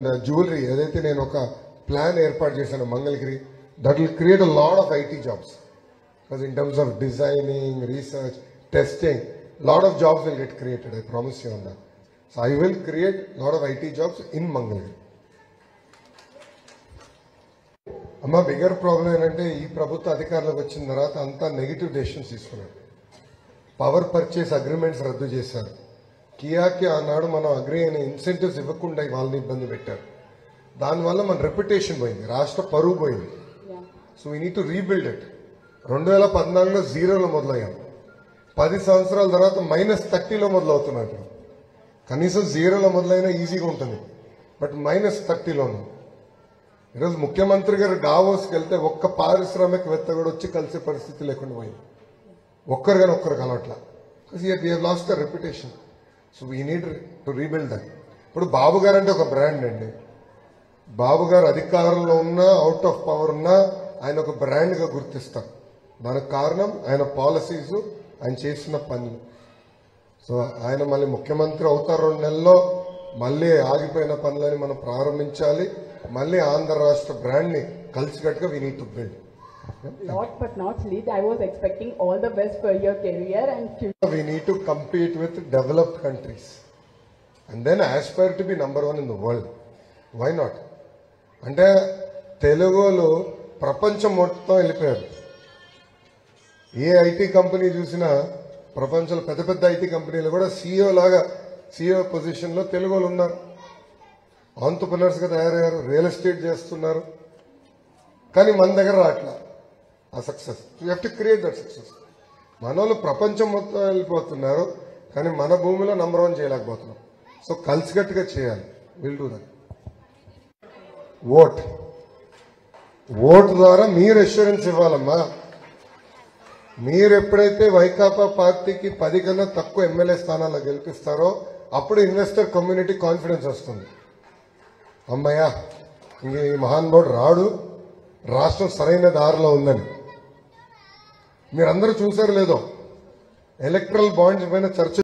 Jewellery ఏదైతే నేను ఒక ప్లాన్ ఏర్పాటు చేశాను Mangalagiri, that will create a lot of IT jobs because in terms of designing, research, testing, lot of jobs will get created. I promise you on that. So I will create lot of IT jobs in Mangalagiri. అమ్మ bigger problem ఏంటంటే ఈ ప్రభుత్వ అధికారులకు వచ్చిన తర్వాత అంతా negative decisions తీసుకున్నారు. Power purchase agreements రద్దు చేశారు. కియాకి ఆనాడు మనం అగ్రి అయిన ఇన్సెంటివ్స్ ఇవ్వకుండా వాళ్ళని ఇబ్బంది పెట్టారు. దానివల్ల మన రెప్యుటేషన్ పోయింది, రాష్ట్ర పరువు పోయింది. So we need to rebuild it. 2014లో జీరోలో మొదలయ్యాం. 10 సంవత్సరాల తర్వాత -30లో మొదలవుతున్నారు. కనీసం జీరోలో మొదలైనా ఈజీగా ఉంటుంది, బట్ -30లోను. ఈరోజు ముఖ్యమంత్రి గారు డావోస్కి వెళ్తే ఒక్క పారిశ్రామికవేత్త కూడా వచ్చి కలిసే పరిస్థితి లేకుండా పోయింది. ఒక్కరు కలవట్లా. We have lost the reputation. So we need to rebuild that. ఇప్పుడు బాబు గారు అంటే ఒక బ్రాండ్ అండి. బాబు గారు అధికారంలో ఉన్నా, అవుట్ ఆఫ్ పవర్ ఉన్నా ఆయన ఒక బ్రాండ్గా గుర్తిస్తారు. దానికి కారణం ఆయన పాలసీస్, ఆయన చేసిన పనులు. సో ఆయన మళ్ళీ ముఖ్యమంత్రి అవుతారు 2 నెలల్లో. మళ్ళీ ఆగిపోయిన పనులని మనం ప్రారంభించాలి. మళ్ళీ ఆంధ్ర రాష్ట్ర బ్రాండ్ ని కలిసికట్టుగా we need to build. Last but not least, I was expecting all the best for your career and future. We need to compete with developed countries and then aspire to be number 1 in the world. Why not? అంటే తెలుగులో ప్రపంచం మొత్తం వెళ్ళిపోయారు. ఏ IT company చూసినా ప్రపంచంలో పెద్ద పెద్ద IT కంపెనీలు కూడా సిఇఓ పొజిషన్లో తెలుగు వాళ్ళు ఉన్నారు. ఆంటర్‌ప్రెన్యూర్స్గా తయారయ్యారు, రియల్ ఎస్టేట్ చేస్తున్నారు. కానీ మన దగ్గర రావట్లా ఆ success. You have to create that success. మన వాళ్ళు ప్రపంచం మొత్తం వెళ్ళిపోతున్నారు, కానీ మన భూమిలో నంబర్ 1 చేయలేకపోతున్నాం. సో కలిసికట్టుగా చేయాలి. Will do that. ఓట్ ద్వారా మీరు అష్యూరెన్స్ ఇవ్వాలమ్మా. మీరు ఎప్పుడైతే వైకాపా పార్టీకి 10 కన్నా తక్కువ ఎమ్మెల్యే స్థానాల్లో గెలిపిస్తారో అప్పుడు ఇన్వెస్టర్ కమ్యూనిటీ కాన్ఫిడెన్స్ వస్తుంది. అమ్మయ్య ఇంక ఈ మహానుభావుడు రాడు, రాష్ట్రం సరైన దారిలో ఉందని. మీరందరూ చూసారు లేదో, ఎలక్ట్రల్ బాండ్స్ పైన చర్చ